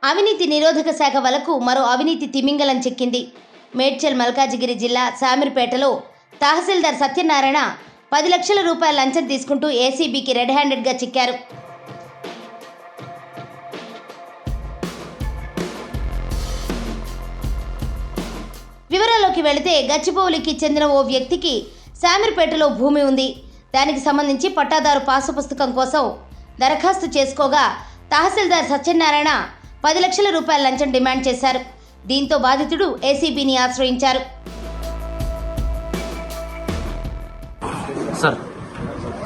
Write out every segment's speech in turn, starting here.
అవినీతి నిరోధక శాఖ వలకు మరో అవినీతి తిమింగలం చిక్కింది. మేడ్చల్ మల్కాజిగిరి జిల్లా శామీర్పేటలో తహసీల్దార్ సత్యనారాయణ 10 లక్షల రూపాయల లంచం తీసుకుంటూ ఏసీబీకి రెడ్ హ్యాండెడ్గా చిక్కారు. వివరాల్లోకి వెళితే గచ్చిబౌలికి చెందిన ఓ వ్యక్తికి శామీర్పేటలో భూమి ఉంది. దానికి సంబంధించి పట్టాదారు పాసు పుస్తకం కోసం దరఖాస్తు చేసుకోగా తహసీల్దార్ సత్యనారాయణ 10 లక్షల రూపాయల లంచం డిమాండ్ చేశారు. దీంతో బాధితుడు ఏసీబీని ఆశ్రయించారు.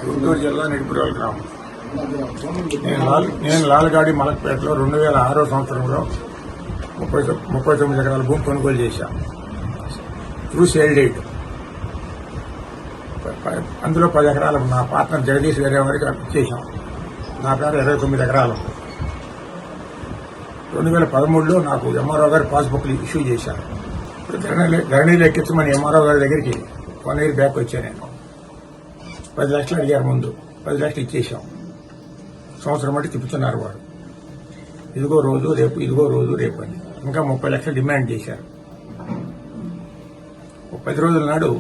గుంటూరు జిల్లా నిడుపురాల గ్రామం. నేను లాల్గాడి మలక్పేటలో 2006 సంవత్సరంలో 39 ఎకరాల భూమి కొనుగోలు చేశాను. Through sale date. అందులో 10 ఎకరాలు నా పార్ట్నర్ జగదీష్ వేరే వారికి ఇచ్చేసాం. నా పేరు 29 ఎకరాలు. 2013లో నాకు ఎంఆర్ఓ గారు పాస్బుక్లు ఇష్యూ చేశారు. ధరణిలో ఎక్కించమని ఎంఆర్ఓ గారి దగ్గరికి 1 ఇయర్ బ్యాక్ వచ్చాను. నేను 10 లక్షలు అడిగారు. ముందు 10 లక్షలు ఇచ్చేసాం. సంవత్సరం బట్టి తిప్పుతున్నారు వాడు. ఇదిగో రోజు రేపు, ఇదిగో రోజు రేపు అని ఇంకా 30 లక్షలు డిమాండ్ చేశారు. 10 రోజుల నాడు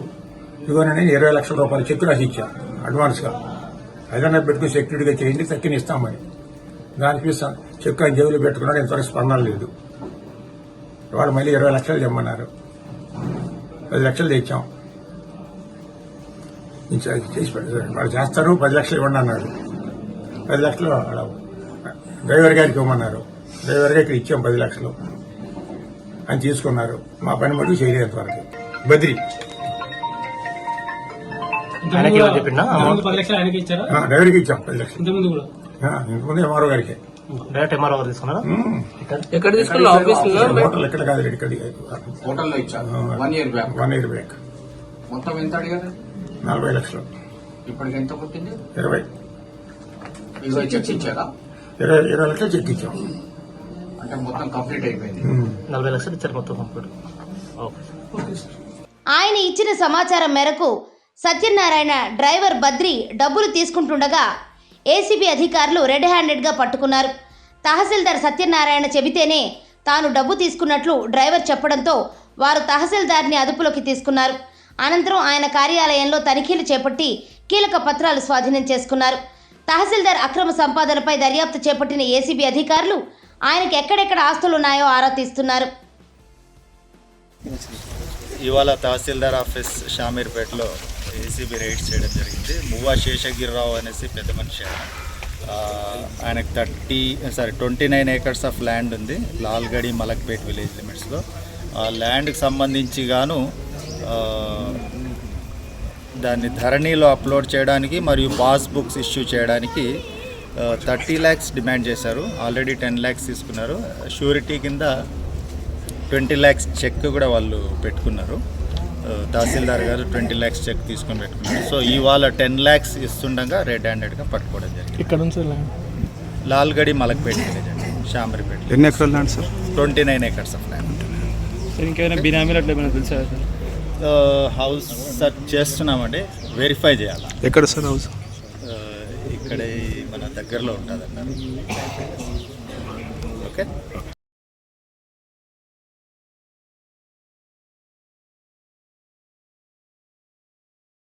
ఇదిగోనని 20 లక్షల రూపాయలు చెక్ రాసి ఇచ్చాను అడ్వాన్స్గా. ఏదైనా పెట్టుకుని సెక్యూరిటీగా చేయండి, తక్కిన ఇస్తామని. దానికి చెక్ ఆయన జేబులో పెట్టుకున్నాడు. ఇంతవరకు స్పందన లేదు. వాళ్ళు మళ్ళీ 20 లక్షలు తెమ్మన్నారు. 10 లక్షలు తెచ్చాం. చేసి పెట్టారు. వాళ్ళు చేస్తారు, 10 లక్షలు ఇవ్వండి అన్నాడు. 10 లక్షలు డ్రైవర్ గారికి ఇవ్వమన్నారు. డ్రైవర్ గారికి ఇచ్చాం 10 లక్షలు అని తీసుకున్నారు. మా పని మటుకు చేయలేదు వరకు. బద్రి డ్రైవర్కి ఇచ్చాం 10 లక్షలు. ఇంతకుముందు ఎంఆర్ఓ గారికి. ఎక్కడ తీసుకున్నా? హోటల్ ఎక్కడ కాదు, ఇక్కడ హోటల్లో ఇచ్చారు. 1 ఇయర్ బ్యాక్. మొత్తం ఎంత అడిగారు? 40 లక్షలు. ఇప్పటికి ఎంత పుట్టింది? 20 చెక్ ఇచ్చారా? 20 లక్షలు చెక్ ఇచ్చాం. అంటే మొత్తం కంప్లీట్ అయిపోయింది. 40 లక్షలు ఇచ్చారు మొత్తం కంప్లీట్. ఆయన ఇచ్చిన సమాచారం మేరకు సత్యనారాయణ డ్రైవర్ బద్రి డబ్బులు తీసుకుంటుండగా ఏసీబీ అధికారులు రెడ్ హ్యాండెడ్గా పట్టుకున్నారు. తహసీల్దార్ సత్యనారాయణ చెబితేనే తాను డబ్బు తీసుకున్నట్లు డ్రైవర్ చెప్పడంతో వారు తహసీల్దార్ని అదుపులోకి తీసుకున్నారు. అనంతరం ఆయన కార్యాలయంలో తనిఖీలు చేపట్టి కీలక పత్రాలు స్వాధీనం చేసుకున్నారు. తహసీల్దార్ అక్రమ సంపాదనపై దర్యాప్తు చేపట్టిన ఏసీబీ అధికారులు ఆయనకు ఎక్కడెక్కడ ఆస్తులున్నాయో ఆరా తీస్తున్నారు. ఇవాళ తహసీల్దార్ ఆఫీస్ షామీర్పేటలో ఏసీబీ రైడ్స్ చేయడం జరిగింది. మువ్వా శేషగిరిరావు అనేసి పెద్ద మనిషి. ఆయనకు 29 ఏకర్స్ ఆఫ్ ల్యాండ్ ఉంది లాల్గడి మలక్పేట్ విలేజ్ లిమిట్స్లో. ఆ ల్యాండ్కి సంబంధించి గాను దాన్ని ధరణిలో అప్లోడ్ చేయడానికి మరియు పాస్బుక్స్ ఇష్యూ చేయడానికి 30 lakhs డిమాండ్ చేశారు. ఆల్రెడీ 10 lakhs తీసుకున్నారు. షూరిటీ కింద 20 lakhs చెక్ కూడా వాళ్ళు పెట్టుకున్నారు. తహసీల్దార్ గారు 20 lakhs చెక్ తీసుకొని పెట్టుకున్నారు. సో ఇవాళ 10 lakhs ఇస్తుండగా రెడ్ హ్యాండెడ్గా పట్టుకోవడం జరిగింది. ఇక్కడ నుంచి లాల్గడి మలక్పేట్ విలేజ్ అండి, షామీర్పేట. ఎన్ని ఎకరాల land sir? 29 acres of land. ఇంకేమైనా బినామీలు అట్లా ఏమైనా తెలుసా? హౌస్ సెర్చ్ చేస్తున్నామండి, వెరిఫై చేయాలి. ఎక్కడ సార్ హౌస్? ఇక్కడ మన దగ్గరలో ఉంటుంది అన్నారు. ఓకే.